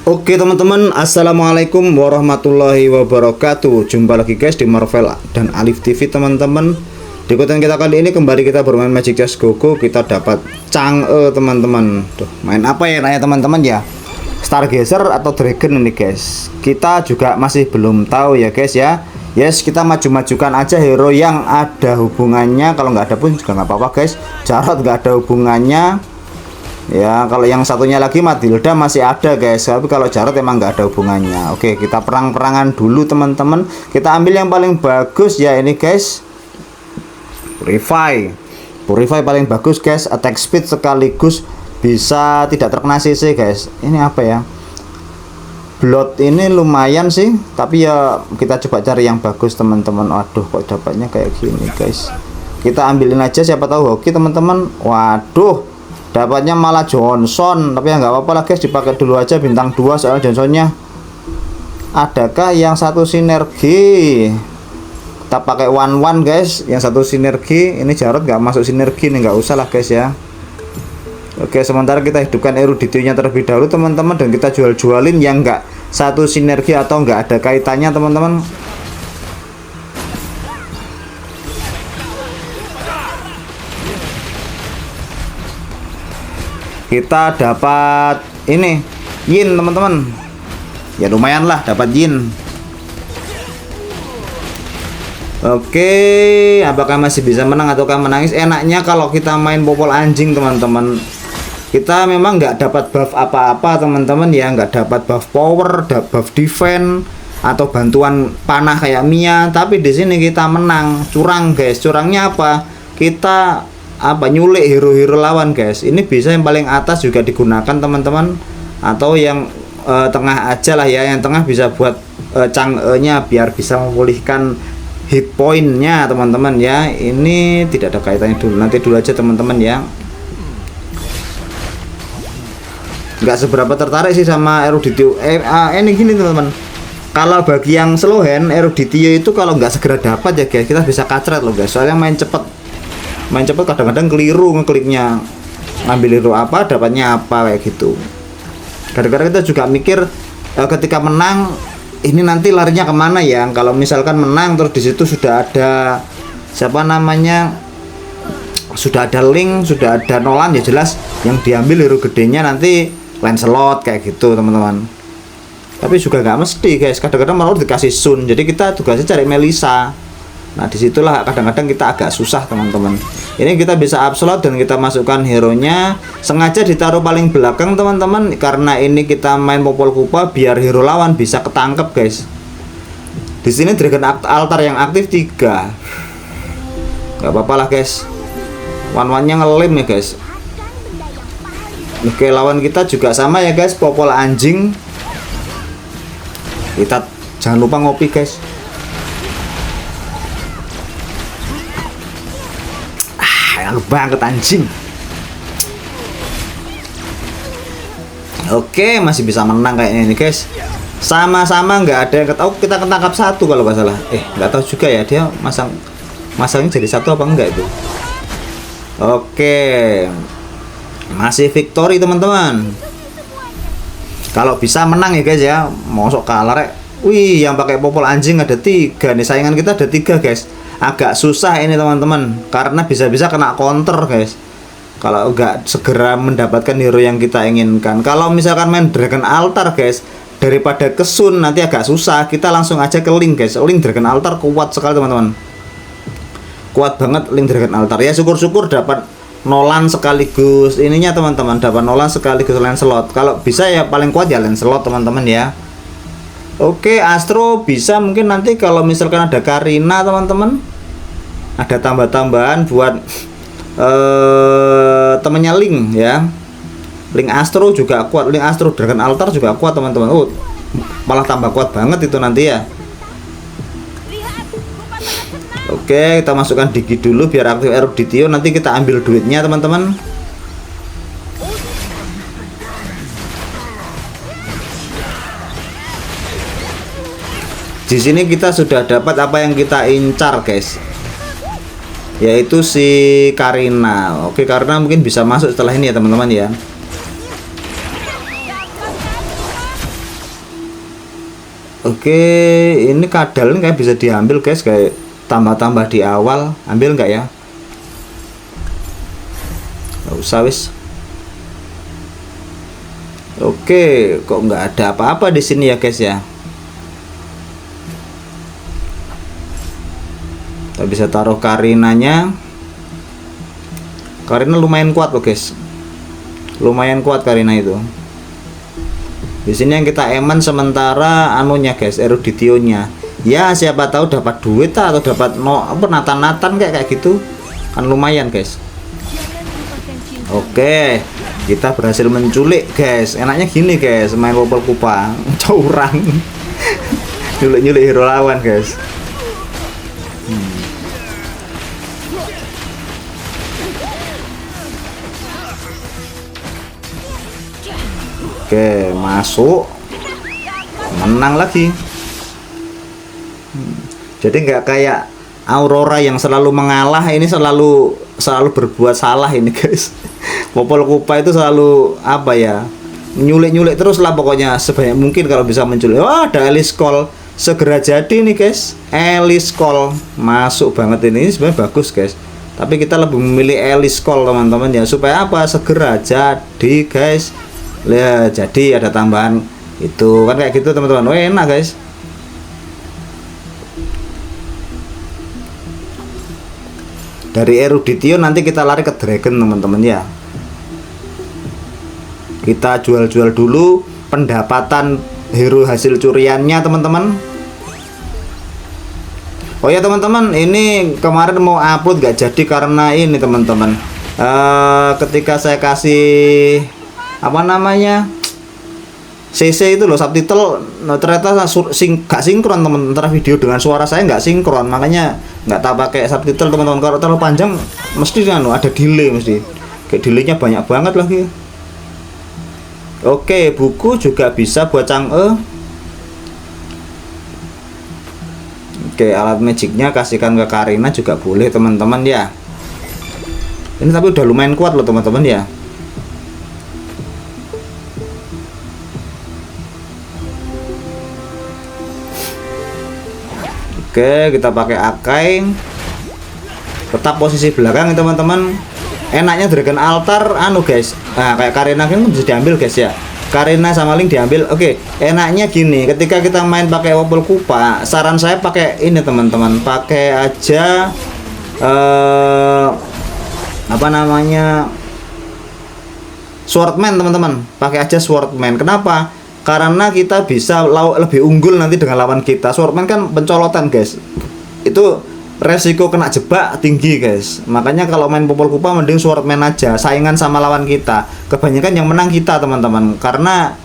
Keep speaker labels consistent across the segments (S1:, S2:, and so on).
S1: Oke teman-teman, assalamualaikum warahmatullahi wabarakatuh. Jumpa lagi guys di Marvel dan Alif TV teman-teman. Di konten kita kali ini kembali kita bermain Magic Chess Go-Go. Kita dapat Chang'e teman-teman. Tuh, main apa ya nanya teman-teman ya? Stargazer atau Dragon ini guys. Kita juga masih belum tahu ya guys ya. Yes, kita maju-majukan aja hero yang ada hubungannya. Kalau nggak ada pun juga nggak apa-apa guys. Jarod nggak ada hubungannya. Ya, kalau yang satunya lagi Matilda masih ada guys, tapi kalau Jarod emang nggak ada hubungannya. Oke, kita perang-perangan dulu teman-teman. Kita ambil yang paling bagus ya ini guys. Purify paling bagus guys. Attack speed sekaligus bisa tidak terkena CC guys. Ini apa ya? Blood ini lumayan sih, tapi ya kita coba cari yang bagus teman-teman. Waduh, kok dapatnya kayak gini guys. Kita ambilin aja, siapa tahu hoki teman-teman. Waduh, dapatnya malah Johnson, tapi ya nggak apa-apa lah guys, dipakai dulu aja bintang 2 soalnya Johnsonnya. Adakah yang satu sinergi? Kita pakai one guys, yang satu sinergi. Ini Jarod nggak masuk sinergi nih, nggak usah lah guys ya. Oke, sementara kita hidupkan eruditionya terlebih dahulu teman-teman, dan kita jual-jualin yang nggak satu sinergi atau nggak ada kaitannya teman-teman. Kita dapat ini Yin teman-teman, ya lumayan lah dapat Yin. Oke, apakah masih bisa menang ataukah menangis? Enaknya kalau kita main popol anjing teman-teman, kita memang nggak dapat buff apa-apa teman-teman ya, nggak dapat buff power, buff defense atau bantuan panah kayak Mia, tapi di sini kita menang. Curang guys, curangnya apa? Kita nyulik hero-hero lawan guys. Ini bisa yang paling atas juga digunakan teman-teman, atau yang tengah aja lah ya. Yang tengah bisa buat Chang'e-nya biar bisa memulihkan hit point-nya teman-teman ya. Ini tidak ada kaitannya dulu, nanti dulu aja teman-teman ya. Nggak seberapa tertarik sih sama eruditio. Ini gini teman-teman, kalau bagi yang slow hand, eruditio itu kalau nggak segera dapat ya guys, kita bisa kacret loh guys. Soalnya main cepet kadang-kadang keliru ngekliknya, ngambil hero apa dapatnya apa kayak gitu. Kadang-kadang kita juga mikir ketika menang ini nanti larinya kemana ya. Kalau misalkan menang terus di situ sudah ada siapa namanya, sudah ada Link, sudah ada Nolan, ya jelas yang diambil hero gedenya nanti Lancelot kayak gitu teman-teman. Tapi juga nggak mesti guys, kadang-kadang malah dikasih Sun, jadi kita tugasnya cari Melissa. Nah disitulah kadang-kadang kita agak susah teman-teman. Ini kita bisa upslot dan kita masukkan hero nya, sengaja ditaruh paling belakang teman-teman, karena ini kita main popol kupa biar hero lawan bisa ketangkep guys. Di sini Dragon Altar yang aktif 3, nggak apa-apa lah guys. One-one-nya ngelim ya guys. Oke, lawan kita juga sama ya guys, popol anjing. Kita jangan lupa ngopi guys. Enak banget anjing. Oke, masih bisa menang kayaknya ini guys. Sama-sama nggak ada yang ketahu. Kita ketangkap 1 kalau nggak salah. Nggak tahu juga ya, dia masangnya jadi 1 apa enggak itu. Oke, masih victory teman-teman. Kalau bisa menang ya guys ya. Mosok kalah rek. Wih, yang pakai popol anjing ada 3 nih. Saingan kita ada 3 guys. Agak susah ini teman-teman, karena bisa-bisa kena counter guys kalau nggak segera mendapatkan hero yang kita inginkan. Kalau misalkan main Dragon Altar guys, daripada ke Sun nanti agak susah, kita langsung aja ke Link guys. Link Dragon Altar kuat sekali teman-teman, kuat banget Link Dragon Altar ya. Syukur-syukur dapat Nolan sekaligus ininya teman-teman, dapat Nolan sekaligus Lancelot. Kalau bisa ya paling kuat ya Lancelot teman-teman ya. Oke, Astro bisa mungkin nanti kalau misalkan ada Karina teman-teman, ada tambah-tambahan buat temennya Link ya. Link Astro juga kuat, Link Astro Dragon Altar juga kuat teman-teman. Malah tambah kuat banget itu nanti ya. Oke, kita masukkan Digi dulu biar aktif eruditio, nanti kita ambil duitnya teman-teman. Di sini kita sudah dapat apa yang kita incar guys, yaitu si Karina. Oke, Karina mungkin bisa masuk setelah ini ya teman-teman ya. Oke, ini kadal ini kayak bisa diambil guys, kayak tambah-tambah di awal. Ambil nggak ya? Nggak usah wis. Oke, kok nggak ada apa-apa di sini ya guys ya. Kita bisa taruh Karinanya. Karina lumayan kuat loh guys. Lumayan kuat Karina itu. Di sini yang kita eman sementara anunya guys, eruditionya. Ya siapa tahu dapat duit atau dapat natan-natan kayak gitu. Kan lumayan guys. Oke, kita berhasil menculik guys. Enaknya gini guys, main Popol Kupa. Curang. Nyulik-nyulik hero lawan guys. Oke, masuk, menang lagi. Jadi nggak kayak Aurora yang selalu mengalah, ini selalu berbuat salah ini guys. Popol Kupa itu selalu apa ya, nyulik terus lah pokoknya sebanyak mungkin kalau bisa menculik. Wah, ada Elise Call, segera jadi nih guys. Elise Call masuk banget ini sebenarnya bagus guys. Tapi kita lebih memilih Elise Call teman-teman ya, supaya apa, segera jadi guys. Lihat, jadi ada tambahan itu kan kayak gitu teman-teman. Enak guys. Dari eruditio nanti kita lari ke dragon teman-teman ya. Kita jual-jual dulu pendapatan hero hasil curiannya teman-teman. Oh ya teman-teman, ini kemarin mau upload gak jadi karena ini teman-teman. Ketika saya kasih apa namanya CC itu loh, subtitle, ternyata gak sinkron teman, antara video dengan suara saya nggak sinkron, makanya nggak tak pakai subtitle teman-teman. Kalau terlalu panjang mesti kan ada delay, mesti kayak delaynya banyak banget lagi. Oke, buku juga bisa buat Chang'e. Oke, alat magicnya kasihkan ke Karina juga boleh teman-teman ya. Ini tapi udah lumayan kuat loh teman-teman ya. Oke, kita pakai Akai. Tetap posisi belakang teman-teman. Enaknya Dragon Altar anu guys. Nah, kayak Karina kan bisa diambil guys ya. Karina sama Link diambil. Oke, enaknya gini, ketika kita main pakai Popol Kupa, saran saya pakai ini teman-teman. Pakai aja apa namanya? Swordman teman-teman. Pakai aja Swordman. Kenapa? Karena kita bisa lebih unggul nanti dengan lawan kita. Swordman kan pencolotan guys, itu resiko kena jebak tinggi guys. Makanya kalau main Popol Kupa mending Swordman aja, saingan sama lawan kita. Kebanyakan yang menang kita teman-teman, karena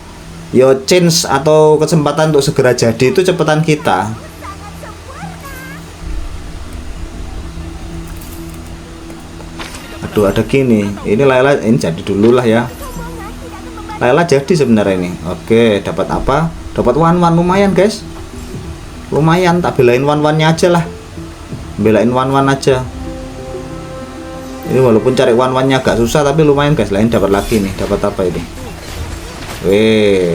S1: yo chance atau kesempatan untuk segera jadi itu cepetan kita. Aduh, ada gini, ini Layla, ini jadi dulu lah ya. Layla jadi sebenarnya ini. Oke, dapat apa? Dapat one lumayan guys. Lumayan, tak belain one-nya aja lah. Belain one aja. Ini walaupun cari one-nya agak susah tapi lumayan guys. Lain dapat lagi nih. Dapat apa ini?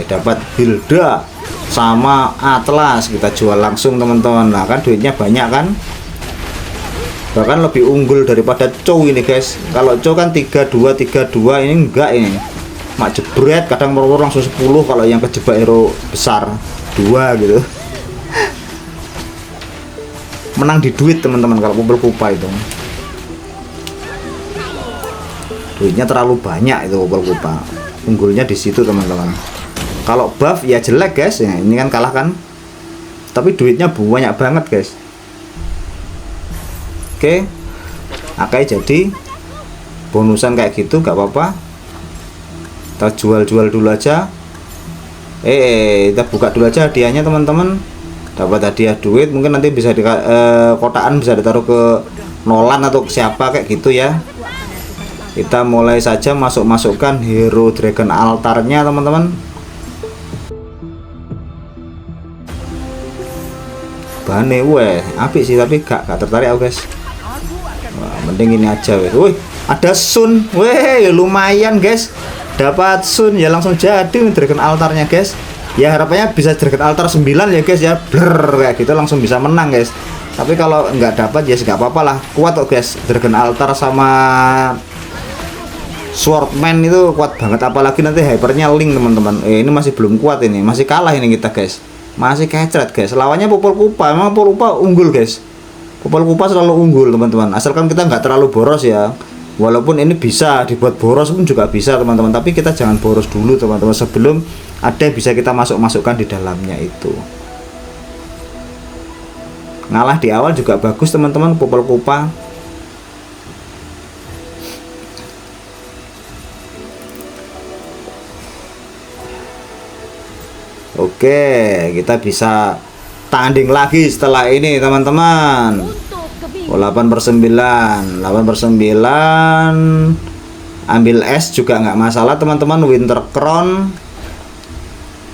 S1: Dapat Hilda sama Atlas. Kita jual langsung teman-teman. Nah, kan duitnya banyak kan? Bahkan lebih unggul daripada Chow ini guys. Kalau Chow kan 32 ini enggak ini. Mak jebret kadang meror langsung 10 kalau yang kejebak hero besar 2 gitu. Menang di duit teman-teman kalau Popol Kupa itu. Duitnya terlalu banyak itu Popol Kupa. Unggulnya di situ teman-teman. Kalau buff ya jelek guys. Ya, ini kan kalah kan. Tapi duitnya banyak banget guys. Oke. Akai jadi bonusan kayak gitu gak apa-apa. Kita jual dulu aja. Kita buka dulu aja hadiahnya teman-teman. Dapat hadiah duit, mungkin nanti bisa di kotaan bisa ditaruh ke Nolan atau ke siapa kayak gitu ya. Kita mulai saja masukkan hero Dragon Altarnya teman-teman. Bane apik sih tapi gak tertarik aku guys. Wah, mending ini aja weh. Wih, ada Sun. Lumayan guys. Dapat Sun ya, langsung jadi Dragon Altarnya guys. Ya harapannya bisa Dragon Altar 9 ya guys ya, blur kayak gitu langsung bisa menang guys. Tapi kalau nggak dapat ya nggak apa-apa lah, kuat kok guys. Dragon Altar sama Swordman itu kuat banget, apalagi nanti hypernya Link teman-teman. Ini masih belum kuat, ini masih kalah ini kita guys, masih kecret guys. Lawannya Popol Kupa, memang Popol Kupa unggul guys. Popol Kupa selalu unggul teman-teman, asalkan kita nggak terlalu boros ya. Walaupun ini bisa dibuat boros pun juga bisa teman-teman, tapi kita jangan boros dulu teman-teman sebelum ada yang bisa kita masukkan di dalamnya itu. Ngalah di awal juga bagus teman-teman Popol Kupa. Oke, kita bisa tanding lagi setelah ini teman-teman. 8/9 ambil es juga nggak masalah teman-teman. Winter Crown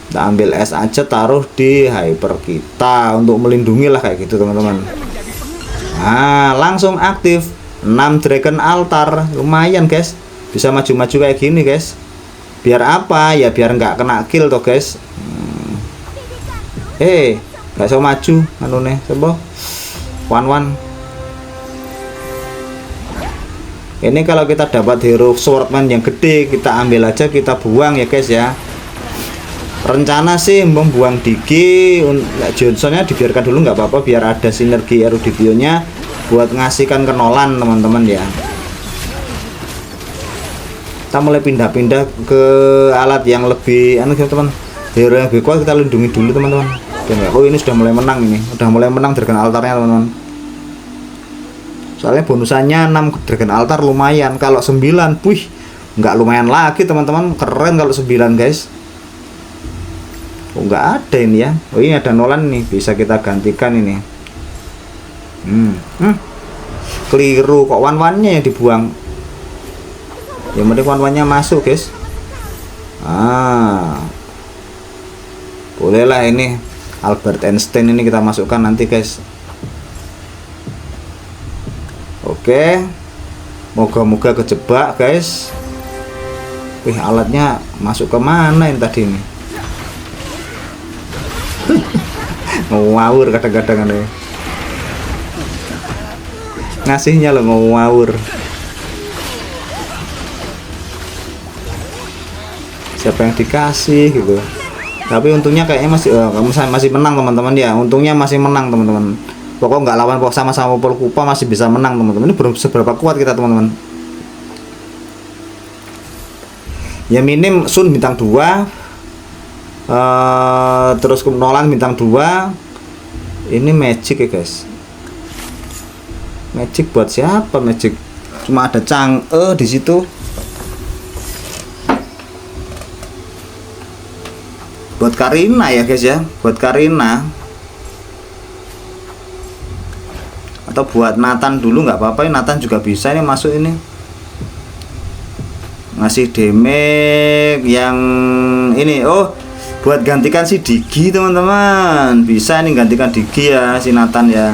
S1: kita ambil es aja, taruh di hyper kita untuk melindungi lah kayak gitu teman-teman. Nah langsung aktif 6 Dragon Altar, lumayan guys, bisa maju-maju kayak gini guys. Biar apa ya, biar nggak kena kill tuh guys. Nggak bisa maju anu nih coba one. Ini kalau kita dapat hero Swordman yang gede, kita ambil aja, kita buang ya guys ya. Rencana sih membuang Digi, Johnsonnya dibiarkan dulu nggak apa-apa, biar ada sinergi Eruditionya buat ngasihkan ke Nolan teman-teman ya. Kita mulai pindah-pindah ke alat yang lebih anu teman-teman, hero yang lebih kuat kita lindungi dulu teman-teman. Oh ini sudah mulai menang, ini udah mulai menang Dragon Altarnya teman-teman. Soalnya bonusannya 6 Dragon Altar lumayan. Kalau 9 wih nggak lumayan lagi teman-teman, keren kalau 9 guys. Oh nggak ada ini ya. Oh ini ada Nolan nih, bisa kita gantikan ini. Keliru kok, one-nya yang dibuang. Yang penting one-nya masuk guys. Bolehlah ini Albert Einstein ini kita masukkan nanti guys. Oke, moga-moga kejebak guys. Wih alatnya masuk ke mana ini tadi ini? Ngawur kadang-kadang nih. Ngasihnya loh ngawur. Siapa yang dikasih gitu. Tapi untungnya kayaknya masih menang teman-teman ya. Untungnya masih menang teman-teman. Pokok nggak lawan sama-sama Popol Kupa masih bisa menang teman-teman. Ini belum seberapa kuat kita teman-teman. Ya minim Sun bintang 2, terus Nolan bintang 2. Ini magic ya guys. Magic buat siapa magic? Cuma ada Chang'e di situ. Buat Karina ya guys ya, buat Karina. Atau buat Nathan dulu nggak apa-apa, Nathan juga bisa ini masuk ini. Ngasih damage yang ini. Oh, buat gantikan si Digi teman-teman, bisa nih gantikan Digi ya si Nathan ya.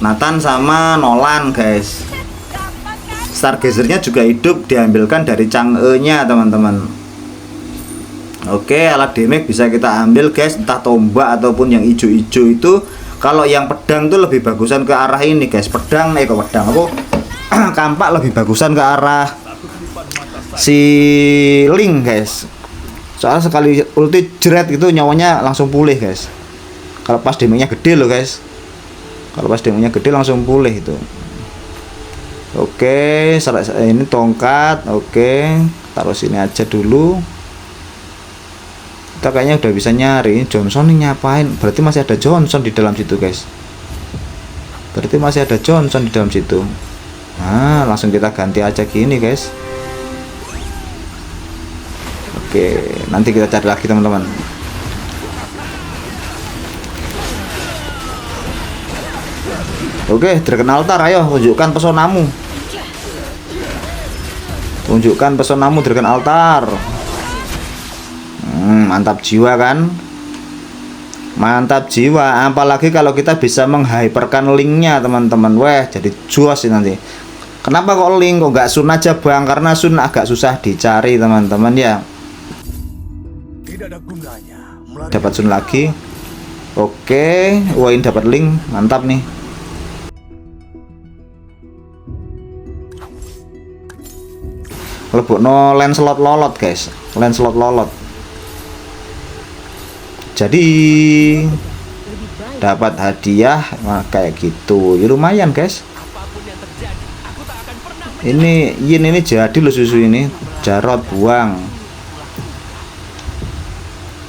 S1: Nathan sama Nolan guys. Stargazernya juga hidup, diambilkan dari Chang'e nya teman-teman. Oke, alat damage bisa kita ambil guys, entah tombak ataupun yang hijau-hijau itu. Kalau yang pedang tuh lebih bagusan ke arah ini guys, pedang aku kampak lebih bagusan ke arah si Link guys. Soalnya sekali ulti jeret itu nyawanya langsung pulih guys. Kalau pas damage-nya gede loh guys. Kalau pas damage-nya gede langsung pulih itu. Oke, ini tongkat. Oke, taruh sini aja dulu. Kita kayaknya udah bisa nyari. Johnson nih ngapain? Berarti masih ada Johnson di dalam situ guys. Berarti masih ada Johnson di dalam situ. Nah, langsung kita ganti aja gini guys. Oke, nanti kita cari lagi teman-teman. Oke, Dragon Altar, ayo tunjukkan pesonamu. Tunjukkan pesonamu Dragon Altar. Mantap jiwa kan? Mantap jiwa, apalagi kalau kita bisa menghyperkan linknya teman-teman. Wah, jadi juas sih nanti. Kenapa kok link, kok nggak Sun aja bang? Karena Sun agak susah dicari teman-teman ya. Dapat Sun lagi. Oke, wah ini dapat link, mantap nih. Lebokno Lancelot lolot guys, Lancelot lolot. Jadi dapat hadiah kayak gitu, ya lumayan guys. Ini Yin ini jadi loh susu ini. Jarot buang.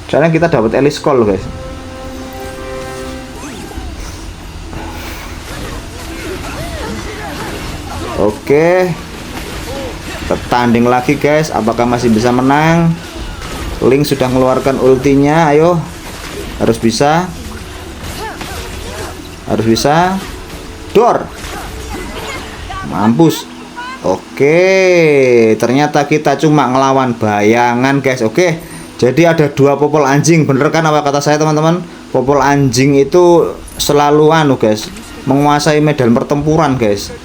S1: Soalnya kita dapat Elise Call guys. Oke, kita tanding lagi guys. Apakah masih bisa menang? Link sudah mengeluarkan ultinya. Ayo, harus bisa. Harus bisa. Dor. Mampus. Oke, ternyata kita cuma ngelawan bayangan guys. Oke, jadi ada 2 popol anjing. Bener kan apa kata saya teman-teman? Popol anjing itu selalu guys, menguasai medan pertempuran guys.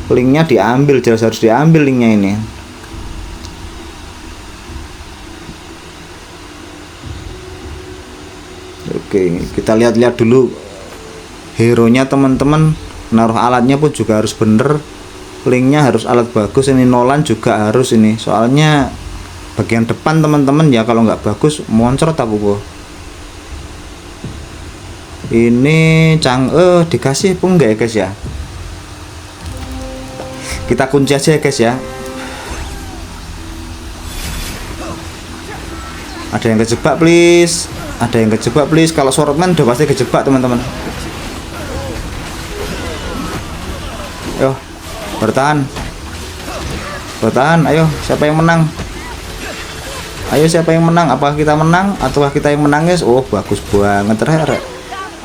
S1: Linknya diambil, jelas harus diambil linknya ini. Oke, kita lihat-lihat dulu hero nya teman-teman. Naruh alatnya pun juga harus bener. Linknya harus alat bagus. Ini Nolan juga harus ini, soalnya bagian depan teman-teman ya, kalau nggak bagus moncrot aku boh. Ini Chang'e dikasih pun nggak ya guys ya? Kita kunci aja ya guys ya. Ada yang kejebak please, ada yang kejebak please. Kalau Swordman udah pasti kejebak teman-teman. Yo, bertahan, bertahan. Ayo, siapa yang menang? Ayo, siapa yang menang? Apakah kita menang ataukah kita yang menang guys? Oh, bagus banget rek.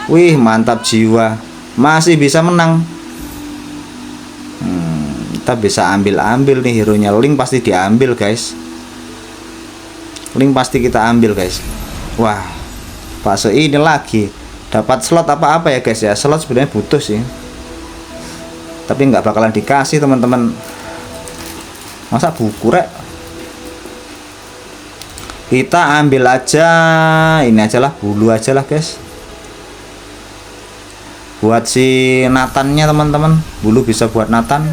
S1: Wih, mantap jiwa. Masih bisa menang. Kita bisa ambil nih hero nya. Link pasti diambil guys. Link pasti kita ambil guys. Wah, fase ini lagi dapat slot apa-apa ya guys ya. Slot sebenarnya butuh sih, tapi nggak bakalan dikasih teman-teman. Masa buku rek? Kita ambil aja ini aja lah, bulu aja lah guys. Buat si Nathannya teman-teman, bulu bisa buat Nathan.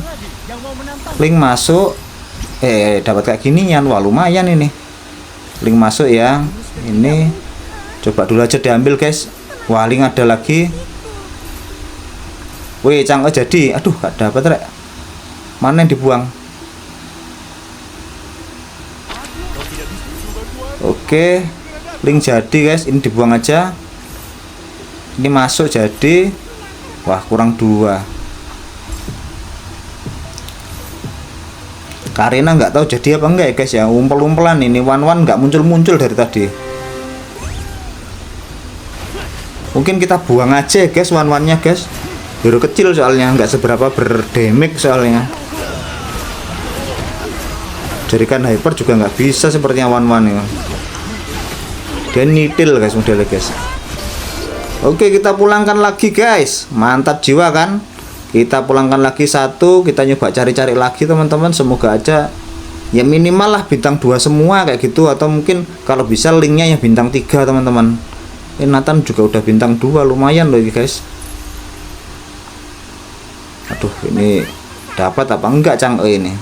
S1: Link masuk, dapat kayak gini ya, wah lumayan ini. Link masuk ya, ini coba dulu aja diambil guys. Wah, link ada lagi. Wih, Chang'e jadi. Aduh, gak dapat rek. Mana yang dibuang? Oke, link jadi guys. Ini dibuang aja. Ini masuk jadi. Wah, kurang 2. Karina nggak tahu jadi apa enggak ya guys ya. Umpel-umpelan ini. Wan nggak muncul-muncul dari tadi. Mungkin kita buang aja ya guys Wan-Wannya guys. Hero kecil soalnya, nggak seberapa berdamage soalnya. Jadikan hyper juga nggak bisa sepertinya Wan ya. Dia nitil guys modelnya guys. Oke, kita pulangkan lagi guys. Mantap jiwa kan? Kita pulangkan lagi 1. Kita nyoba cari-cari lagi teman-teman. Semoga aja ya minimal lah bintang 2 semua kayak gitu. Atau mungkin kalau bisa linknya yang bintang 3 teman-teman. Ini Nathan juga udah bintang 2, lumayan loh guys. Aduh, ini dapat apa enggak Chang'e ini?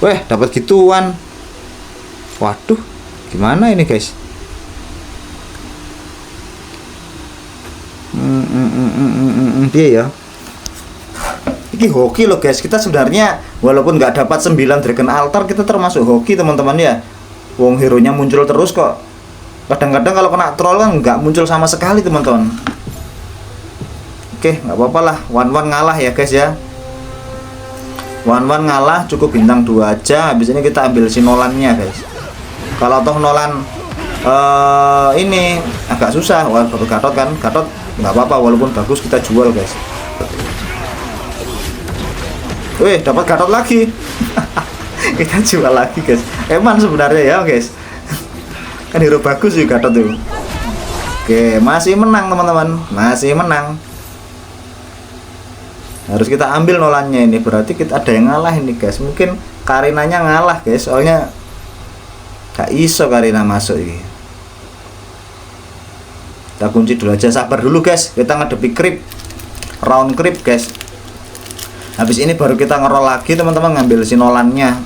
S1: Weh, dapat gituan. Waduh, gimana ini guys? Dia ya. Ini hoki loh guys. Kita sebenarnya walaupun nggak dapat 9 Dragon Altar, kita termasuk hoki teman-teman ya. Wong hero nya muncul terus kok. Kadang-kadang kalau kena troll kan nggak muncul sama sekali teman-teman. Oke, nggak apa-apa lah. Wan ngalah ya guys ya. Wan ngalah, cukup bintang 2 aja. Habis ini kita ambil si Nolannya guys. Kalau toh Nolan ini agak susah. Wah, baru Gatot kan. Gatot nggak apa-apa, walaupun bagus kita jual guys. Wih, dapat Gatot lagi. Kita jual lagi guys. Eman sebenarnya ya guys. Kan hero bagus juga Gatot tuh. Oke, masih menang teman-teman. Masih menang. Harus kita ambil Nolannya ini, berarti kita ada yang ngalah ini guys. Mungkin Karinanya ngalah guys, soalnya gak iso Karina masuk ini. Kita kunci dulu aja, sabar dulu guys. Kita ngadepi creep, round creep guys. Habis ini baru kita ngerol lagi teman-teman, ngambil si Nolannya.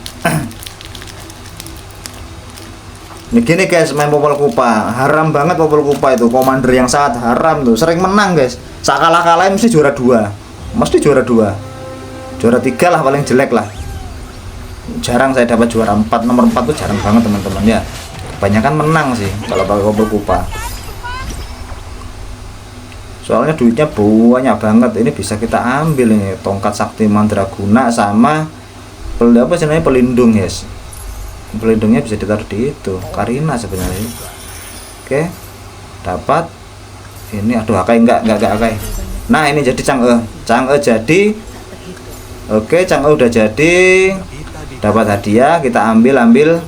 S1: Ini gini guys, main Popol Kupa haram banget. Popol Kupa itu commander yang sangat haram tuh, sering menang guys. Sakalah-kalah mesti juara 2, mesti juara 2, juara 3 lah paling jelek lah. Jarang saya dapat juara 4, nomor 4 tuh jarang banget teman-teman ya. Kebanyakan menang sih kalau pakai Popol Kupa. Soalnya duitnya banyak banget. Ini bisa kita ambil ini, tongkat sakti mandraguna sama apa sebenarnya pelindung guys. Pelindungnya bisa ditaruh di itu Karina sebenarnya. Oke, dapat ini. Aduh, Akai enggak Akai. Nah ini jadi Chang'e jadi. Oke, Chang'e udah jadi, dapat hadiah. Kita ambil link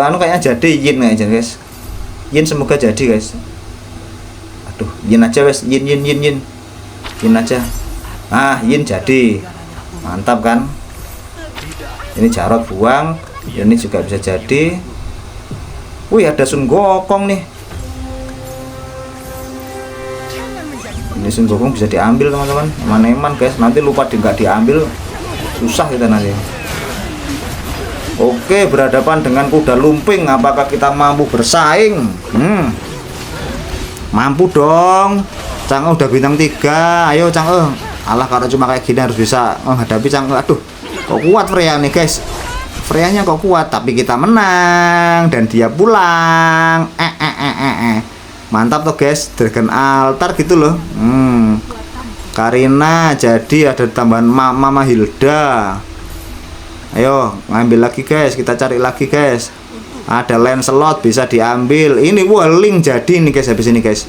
S1: anu kayaknya jadi Yin aja guys. Yin semoga jadi guys. Aduh, Yin aja guys. Yin aja. Ah, Yin jadi, mantap kan. Ini Jarot buang, ini juga bisa jadi. Wih, ada Sun Gokong nih. Ini Sun Gokong bisa diambil teman-teman. Eman-eman guys, nanti lupa nggak diambil, susah kita nanti. Oke, berhadapan dengan kuda lumping. Apakah kita mampu bersaing? Mampu dong. Chang'e udah bintang 3. Ayo Chang'e. Alah, kalau cuma kayak gini harus bisa menghadapi Chang'e. Aduh, kok kuat Freya nih guys. Freyanya kok kuat, tapi kita menang dan dia pulang. Mantap tuh guys, Dragon Altar gitu loh. Karina jadi, ada tambahan Mama Hilda. Ayo ngambil lagi guys, kita cari lagi guys. Ada Lancelot bisa diambil. Ini wah, Link jadi nih guys habis ini guys.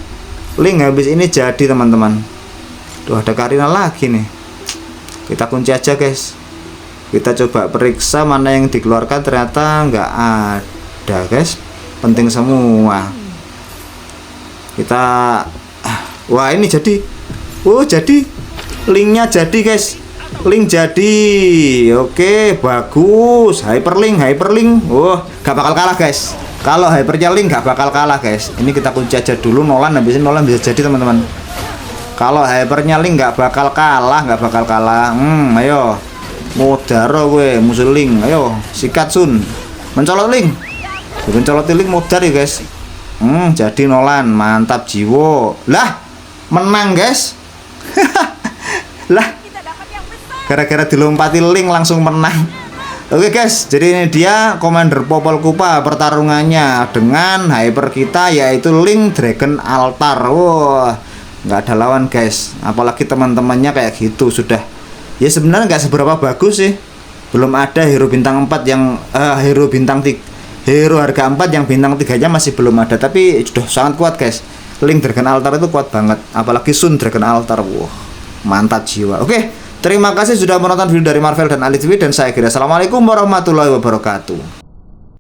S1: Link habis ini jadi teman-teman. Tuh ada Karina lagi nih. Kita kunci aja guys. Kita coba periksa mana yang dikeluarkan, ternyata nggak ada guys. Penting semua. Kita wah ini jadi. Oh jadi linknya jadi guys. Link jadi. Oke, bagus. Hyperlink. Oh, gak bakal kalah guys. Kalau hypernya Link gak bakal kalah guys. Ini kita kunci aja dulu Nolan, habis ini Nolan bisa jadi teman-teman. Kalau hypernya Link gak bakal kalah. Ayo. Modaro gue, musuh Link. Ayo, sikat Sun. Mencolot Link. Mencolot Link modar ya guys. Jadi Nolan, mantap jiwo. Lah, menang guys. Lah, gara-gara dilompati Link langsung menang. Oke guys, jadi ini dia Commander Popol Kupa pertarungannya dengan hyper kita, yaitu Link Dragon Altar. Wah, nggak ada lawan guys. Apalagi teman-temannya kayak gitu sudah. Ya sebenarnya nggak seberapa bagus sih. Belum ada hero bintang 4 yang hero harga 4 yang bintang 3-nya masih belum ada, tapi sudah sangat kuat guys. Link Dragon Altar itu kuat banget, apalagi Sun Dragon Altar. Wah, mantap jiwa. Oke, terima kasih sudah menonton video dari Marvel dan Ali TV, dan saya kira assalamualaikum warahmatullahi wabarakatuh.